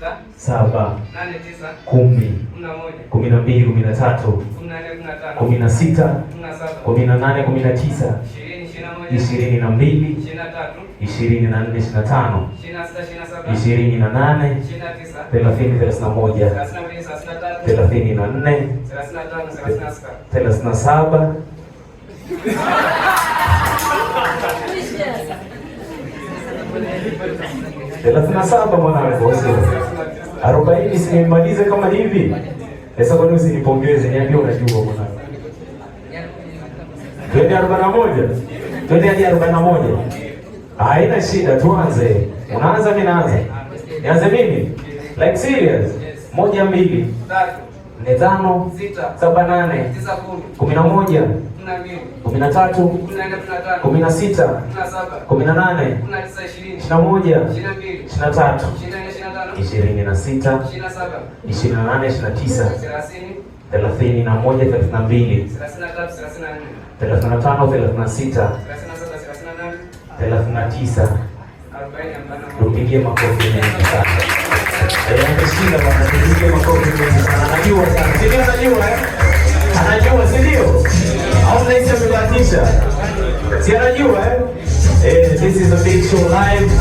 7, 10, 12, 13, 16, 18, 19, 22, 24, 25, 28, 30, 31, 34, 37, 37 mwanangu, 40 simalize kama hivi. Sasa kwa nini usinipongeze? Niambie unajua mwanangu. Twende 41. Twende hadi 41. Haina shida, tuanze. Unaanza mimi naanza. Nianze mimi? Like serious? 1, 2, 3, 4, 5, 6, 7, 8, 9, 10, 11, 13, 16, 18, 21, 23, 26, 28, 29, 31, 32, 35, 36, 39. Tupigie makofi mengi sana. Anashinda bwana, tupigie makofi mengi sana. Anajua sana. Si ndio anajua Anajua, si ndio? Au naisha kubatisha. Si anajua This is a big show live.